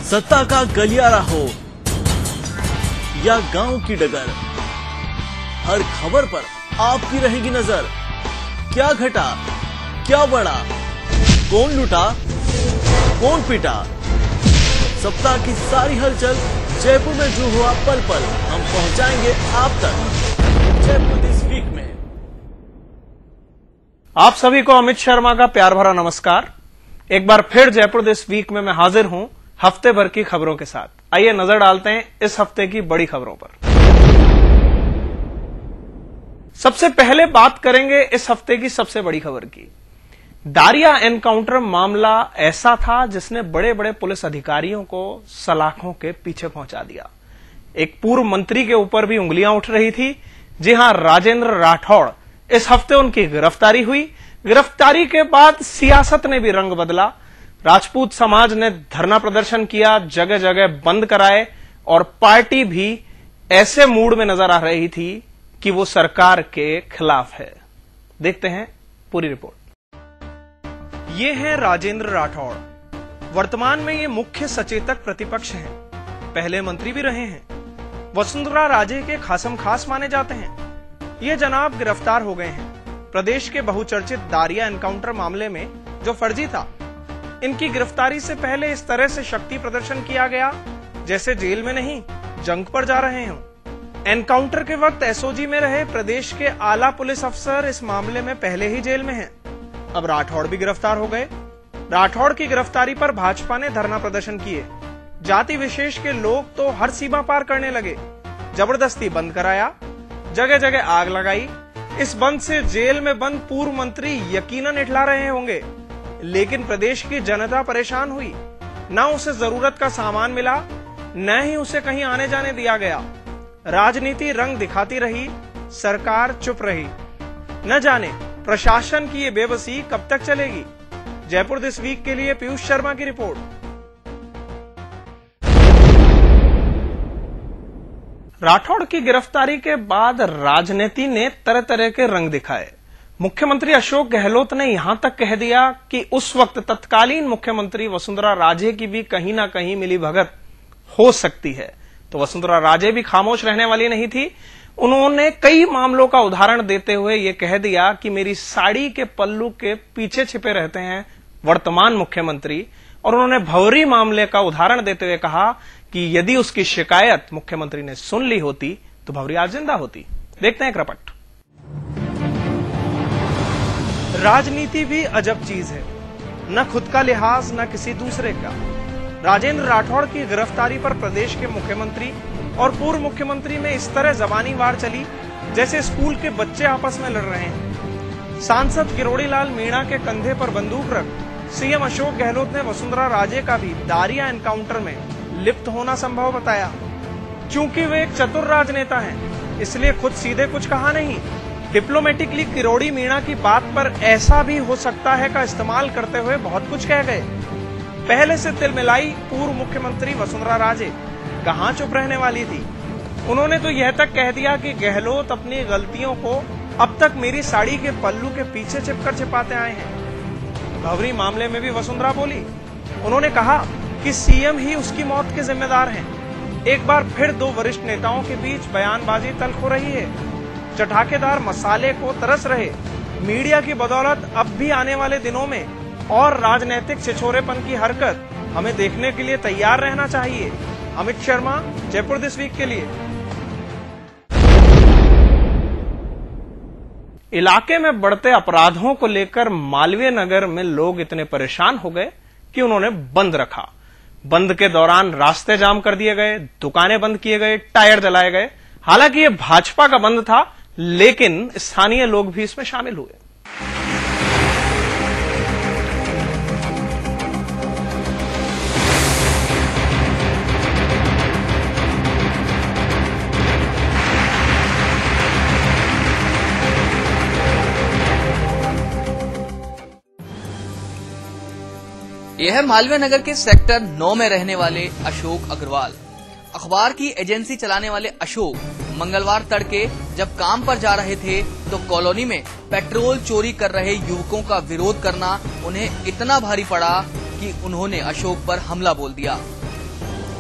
सत्ता का गलियारा हो या गांव की डगर, हर खबर पर आपकी रहेगी नजर। क्या घटा, क्या बढ़ा, कौन लुटा, कौन पिटा, सप्ताह की सारी हलचल जयपुर में जो हुआ पल पल हम पहुंचाएंगे आप तक जयपुर दिस वीक में। आप सभी को अमित शर्मा का प्यार भरा नमस्कार। एक बार फिर जयपुर दिस वीक में मैं हाजिर हूं हफ्ते भर की खबरों के साथ। आइए नजर डालते हैं इस हफ्ते की बड़ी खबरों पर। सबसे पहले बात करेंगे इस हफ्ते की सबसे बड़ी खबर की। दारिया एनकाउंटर मामला ऐसा था जिसने बड़े बड़े पुलिस अधिकारियों को सलाखों के पीछे पहुंचा दिया। एक पूर्व मंत्री के ऊपर भी उंगलियां उठ रही थी। जी हां, राजेंद्र राठौड़, इस हफ्ते उनकी गिरफ्तारी हुई। गिरफ्तारी के बाद सियासत ने भी रंग बदला। राजपूत समाज ने धरना प्रदर्शन किया, जगह जगह बंद कराए और पार्टी भी ऐसे मूड में नजर आ रही थी कि वो सरकार के खिलाफ है। देखते हैं पूरी रिपोर्ट। ये हैं राजेंद्र राठौड़। वर्तमान में ये मुख्य सचेतक प्रतिपक्ष हैं, पहले मंत्री भी रहे हैं। वसुंधरा राजे के खासम खास माने जाते हैं। ये जनाब गिरफ्तार हो गए हैं प्रदेश के बहुचर्चित दारिया एनकाउंटर मामले में जो फर्जी था। इनकी गिरफ्तारी से पहले इस तरह से शक्ति प्रदर्शन किया गया जैसे जेल में नहीं, जंग पर जा रहे हों। एनकाउंटर के वक्त एसओजी में रहे प्रदेश के आला पुलिस अफसर इस मामले में पहले ही जेल में हैं। अब राठौड़ भी गिरफ्तार हो गए। राठौड़ की गिरफ्तारी पर भाजपा ने धरना प्रदर्शन किए। जाति विशेष के लोग तो हर सीमा पार करने लगे। जबरदस्ती बंद कराया, जगह जगह आग लगाई। इस बंद से जेल में बंद पूर्व मंत्री यकीनन इठला रहे होंगे, लेकिन प्रदेश की जनता परेशान हुई। न उसे जरूरत का सामान मिला, न ही उसे कहीं आने जाने दिया गया। राजनीति रंग दिखाती रही, सरकार चुप रही। न जाने प्रशासन की ये बेबसी कब तक चलेगी। जयपुर दिस वीक के लिए पीयूष शर्मा की रिपोर्ट। राठौड़ की गिरफ्तारी के बाद राजनीति ने तरह तरह के रंग दिखाए। मुख्यमंत्री अशोक गहलोत ने यहां तक कह दिया कि उस वक्त तत्कालीन मुख्यमंत्री वसुंधरा राजे की भी कहीं ना कहीं मिलीभगत हो सकती है। तो वसुंधरा राजे भी खामोश रहने वाली नहीं थी। उन्होंने कई मामलों का उदाहरण देते हुए यह कह दिया कि मेरी साड़ी के पल्लू के पीछे छिपे रहते हैं वर्तमान मुख्यमंत्री। और उन्होंने भौरी मामले का उदाहरण देते हुए कहा कि यदि उसकी शिकायत मुख्यमंत्री ने सुन ली होती तो भौरी आज जिंदा होती। देखते हैं एक रपट। राजनीति भी अजब चीज है, न खुद का लिहाज न किसी दूसरे का। राजेंद्र राठौड़ की गिरफ्तारी पर प्रदेश के मुख्यमंत्री और पूर्व मुख्यमंत्री में इस तरह जबानी वार चली जैसे स्कूल के बच्चे आपस में लड़ रहे हैं। सांसद किरोड़ी लाल मीणा के कंधे पर बंदूक रख सीएम अशोक गहलोत ने वसुंधरा राजे का भी दारिया एनकाउंटर में लिप्त होना संभव बताया। चूंकि वे एक चतुर राजनेता हैं, इसलिए खुद सीधे कुछ कहा नहीं। डिप्लोमेटिकली किरोड़ी मीणा की बात पर ऐसा भी हो सकता है का इस्तेमाल करते हुए बहुत कुछ कह गए। पहले से तिलमिलाई पूर्व मुख्यमंत्री वसुंधरा राजे कहां चुप रहने वाली थी। उन्होंने तो यह तक कह दिया कि गहलोत अपनी गलतियों को अब तक मेरी साड़ी के पल्लू के पीछे छिपकर छिपाते आए हैं। भवरी मामले में भी वसुंधरा बोली। उन्होंने कहा कि सीएम ही उसकी मौत के जिम्मेदार हैं। एक बार फिर दो वरिष्ठ नेताओं के बीच बयानबाजी तल्ख हो रही है। चटाकेदार मसाले को तरस रहे मीडिया की बदौलत अब भी आने वाले दिनों में और राजनीतिक छिछोरेपन की हरकत हमें देखने के लिए तैयार रहना चाहिए। अमित शर्मा, जयपुर दिस वीक के लिए। इलाके में बढ़ते अपराधों को लेकर मालवीय नगर में लोग इतने परेशान हो गए कि उन्होंने बंद रखा। बंद के दौरान रास्ते जाम कर दिए गए, दुकानें बंद किए गए, टायर जलाए गए। हालांकि ये भाजपा का बंद था, लेकिन स्थानीय लोग भी इसमें शामिल हुए। यह है मालवीय नगर के सेक्टर 9 में रहने वाले अशोक अग्रवाल। अखबार की एजेंसी चलाने वाले अशोक मंगलवार तड़के जब काम पर जा रहे थे तो कॉलोनी में पेट्रोल चोरी कर रहे युवकों का विरोध करना उन्हें इतना भारी पड़ा कि उन्होंने अशोक पर हमला बोल दिया।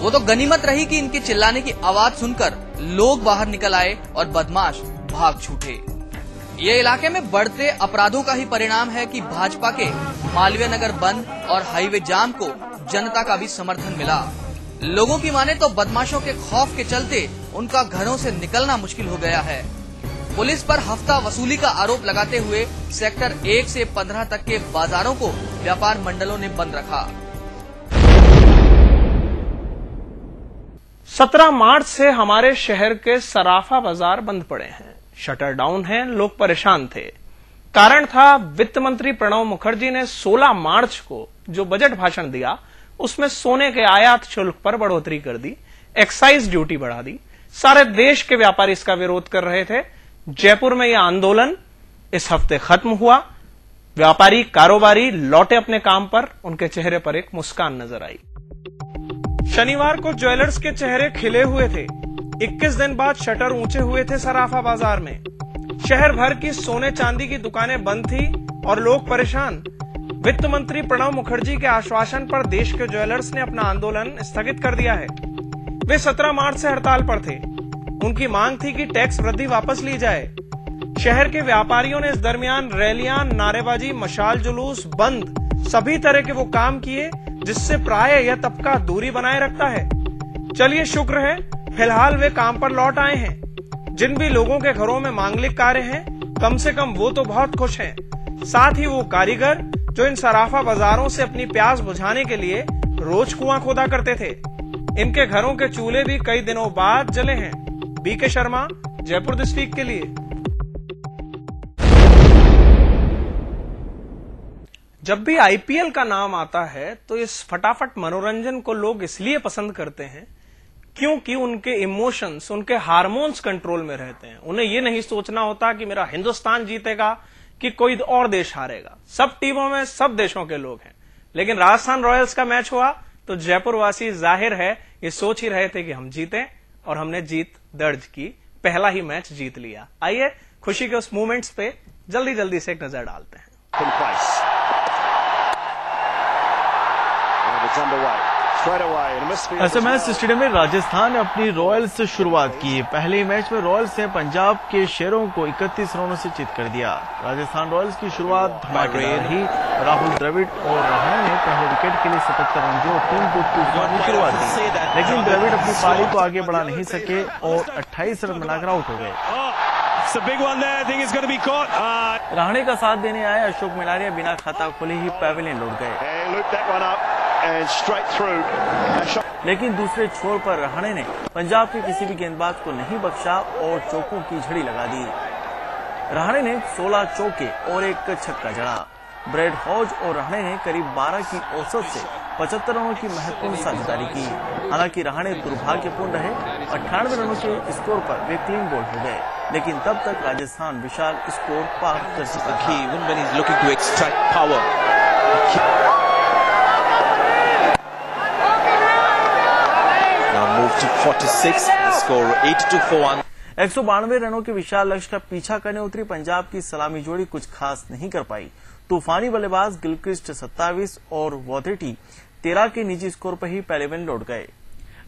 वो तो गनीमत रही कि इनके चिल्लाने की आवाज सुनकर लोग बाहर निकल आए और बदमाश भाग छूटे। ये इलाके में बढ़ते अपराधों का ही परिणाम है कि भाजपा के मालवीय नगर बंद और हाईवे जाम को जनता का भी समर्थन मिला। लोगों की माने तो बदमाशों के खौफ के चलते उनका घरों से निकलना मुश्किल हो गया है। पुलिस पर हफ्ता वसूली का आरोप लगाते हुए सेक्टर 1 से 15 तक के बाजारों को व्यापार मंडलों ने बंद रखा। 17 मार्च से हमारे शहर के सराफा बाजार बंद पड़े हैं, शटर डाउन है, लोग परेशान थे। कारण था वित्त मंत्री प्रणब मुखर्जी ने 16 मार्च को जो बजट भाषण दिया उसमें सोने के आयात शुल्क पर बढ़ोतरी कर दी, एक्साइज ड्यूटी बढ़ा दी। सारे देश के व्यापारी इसका विरोध कर रहे थे। जयपुर में यह आंदोलन इस हफ्ते खत्म हुआ। व्यापारी कारोबारी लौटे अपने काम पर, उनके चेहरे पर एक मुस्कान नजर आई। शनिवार को ज्वेलर्स के चेहरे खिले हुए थे। 21 दिन बाद शटर ऊंचे हुए थे सराफा बाजार में। शहर भर की सोने चांदी की दुकानें बंद थी और लोग परेशान। वित्त मंत्री प्रणब मुखर्जी के आश्वासन पर देश के ज्वेलर्स ने अपना आंदोलन स्थगित कर दिया है। वे 17 मार्च से हड़ताल पर थे। उनकी मांग थी कि टैक्स वृद्धि वापस ली जाए। शहर के व्यापारियों ने इस दरमियान रैलियां, नारेबाजी, मशाल जुलूस, बंद सभी तरह के वो काम किए जिससे प्राय यह तबका दूरी बनाए रखता है। चलिए शुक्र है फिलहाल वे काम पर लौट आए हैं। जिन भी लोगों के घरों में मांगलिक कार्य हैं, कम से कम वो तो बहुत खुश हैं। साथ ही वो कारीगर जो इन सराफा बाजारों से अपनी प्यास बुझाने के लिए रोज कुआं खोदा करते थे, इनके घरों के चूल्हे भी कई दिनों बाद जले हैं। B K Sharma, Jaipur this week के लिए। जब भी आईपीएल का नाम आता है तो इस फटाफट मनोरंजन को लोग इसलिए पसंद करते हैं क्योंकि उनके इमोशंस, उनके हार्मोन्स कंट्रोल में रहते हैं। उन्हें यह नहीं सोचना होता कि मेरा हिंदुस्तान जीतेगा कि कोई और देश हारेगा। सब टीमों में सब देशों के लोग हैं। लेकिन राजस्थान रॉयल्स का मैच हुआ तो जयपुर वासी जाहिर है ये सोच ही रहे थे कि हम जीतें, और हमने जीत दर्ज की। पहला ही मैच जीत लिया। आइए खुशी के उस मोमेंट्स पे जल्दी जल्दी से एक नजर डालते हैं। एसएमएस स्टेडियम में राजस्थान ने अपनी रॉयल्स से शुरुआत की। पहले मैच में रॉयल्स ने पंजाब के शेरों को 31 रनों से चित कर दिया। राजस्थान रॉयल्स की शुरुआत धमाकेदार रही। राहुल द्रविड़ और रहाणे ने पहले विकेट के लिए 77 रन दिए और टीम को तूफानी शुरुआत दी, लेकिन द्रविड़ अपनी पारी को आगे बढ़ा नहीं सके और 28 रन बनाकर आउट हो गए। रहाणे का साथ देने आए अशोक मिलारिया बिना खाता खोले ही पैवेलियन लौट गए, लेकिन दूसरे छोर पर रहाणे ने पंजाब के किसी भी गेंदबाज को नहीं बख्शा और चौकों की झड़ी लगा दी। रहाणे ने 16 चौके और एक छक्का जड़ा। ब्रैड हॉज और रहाणे ने करीब 12 की औसत से 75 रनों की महत्वपूर्ण साझेदारी की। हालांकि रहाणे दुर्भाग्यपूर्ण रहे। 98 रनों के स्कोर पर वे क्लीन बोल्ड हो गए, लेकिन तब तक राजस्थान विशाल स्कोर पार कर चुका था। to 46, score 82-1. 192 रनों के विशाल लक्ष्य का पीछा करने उतरी पंजाब की सलामी जोड़ी कुछ खास नहीं कर पाई। तूफानी बल्लेबाज गिलक्रिस्ट 27 और वॉथेटी 13 के निजी स्कोर पर ही पैवेलियन लौट गए।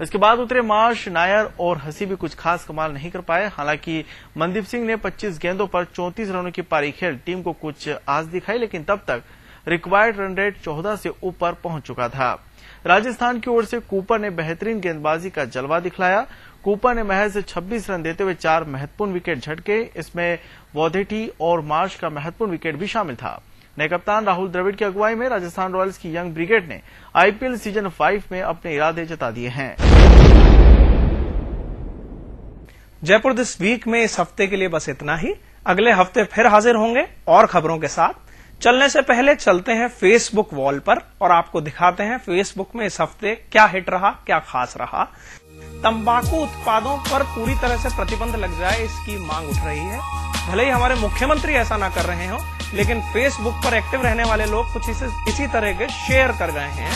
इसके बाद उतरे मार्श, नायर और हसी भी कुछ खास कमाल नहीं कर पाए। हालांकि मनदीप सिंह ने 25 गेंदों पर 34 रनों की पारी खेल टीम को कुछ आस दिखाई, लेकिन तब तक रिक्वायर्ड रन रेट 14 से ऊपर पहुंच चुका था। राजस्थान की ओर से कूपर ने बेहतरीन गेंदबाजी का जलवा दिखलाया। कूपर ने महज 26 रन देते हुए 4 महत्वपूर्ण विकेट झटके। इसमें वॉथेटी और मार्श का महत्वपूर्ण विकेट भी शामिल था। नए कप्तान राहुल द्रविड़ की अगुवाई में राजस्थान रॉयल्स की यंग ब्रिगेड ने आईपीएल सीजन 5 में अपने इरादे जता दिए हैं। जयपुर दिस वीक में इस हफ्ते के लिए बस इतना ही। अगले हफ्ते फिर हाजिर होंगे और खबरों के साथ। चलने से पहले चलते हैं फेसबुक वॉल पर और आपको दिखाते हैं फेसबुक में इस हफ्ते क्या हिट रहा, क्या खास रहा। तंबाकू उत्पादों पर पूरी तरह से प्रतिबंध लग जाए, इसकी मांग उठ रही है। भले ही हमारे मुख्यमंत्री ऐसा ना कर रहे हो, लेकिन फेसबुक पर एक्टिव रहने वाले लोग कुछ इसी तरह के शेयर कर गए हैं।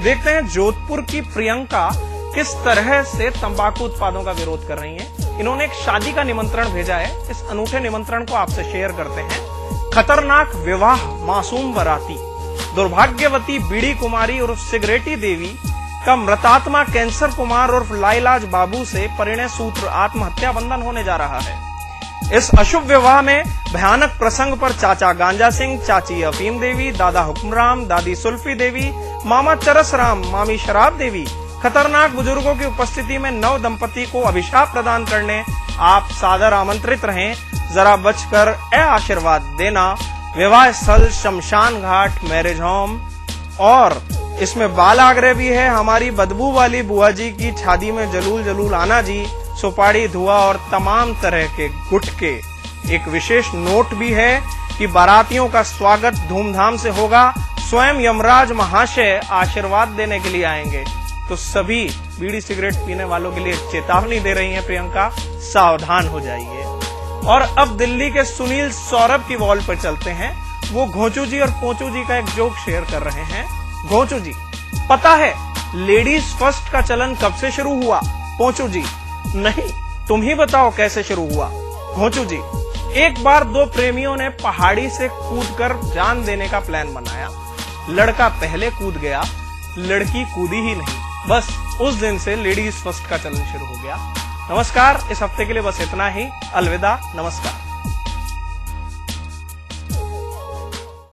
देखते हैं जोधपुर की प्रियंका किस तरह से तंबाकू उत्पादों का विरोध कर रही हैं। इन्होंने एक शादी का निमंत्रण भेजा है। इस अनूठे निमंत्रण को आपसे शेयर करते हैं। खतरनाक विवाह, मासूम बराती। दुर्भाग्यवती बीड़ी कुमारी और सिगरेटी देवी का मृतात्मा कैंसर कुमार उर्फ लाइलाज बाबू से परिणय सूत्र आत्महत्या बंधन होने जा रहा है। इस अशुभ विवाह में भयानक प्रसंग पर चाचा गांजा सिंह, चाची अफीम देवी, दादा हुक्मराम, दादी सुल्फी देवी, मामा चरस राम, मामी शराब देवी, खतरनाक बुजुर्गों की उपस्थिति में नव दंपति को अभिशाप प्रदान करने आप सादर आमंत्रित रहें। जरा बचकर आशीर्वाद देना। विवाह स्थल शमशान घाट मैरिज होम। और इसमें बाल आग्रह भी है। हमारी बदबू वाली बुआ जी की शादी में जलूल जलूल आना जी। सुपारी, धुआं और तमाम तरह के गुटके। एक विशेष नोट भी है कि बारातियों का स्वागत धूमधाम से होगा। स्वयं यमराज महाशय आशीर्वाद देने के लिए आएंगे। तो सभी बीड़ी सिगरेट पीने वालों के लिए चेतावनी दे रही हैं प्रियंका, सावधान हो जाइए। और अब दिल्ली के सुनील सौरभ की वॉल पर चलते हैं। वो घोंचू जी और पोंचू जी का एक जोक शेयर कर रहे हैं। घोंचू जी, पता है लेडीज फर्स्ट का चलन कब से शुरू हुआ? पोंचू जी, नहीं, तुम ही बताओ कैसे शुरू हुआ। घोंचू जी, एक बार दो प्रेमियों ने पहाड़ी से कूदकर जान देने का प्लान बनाया। लड़का पहले कूद गया, लड़की कूदी ही नहीं। बस उस दिन से लेडीज फर्स्ट का चलन शुरू हो गया। नमस्कार, इस हफ्ते के लिए बस इतना ही। अलविदा, नमस्कार।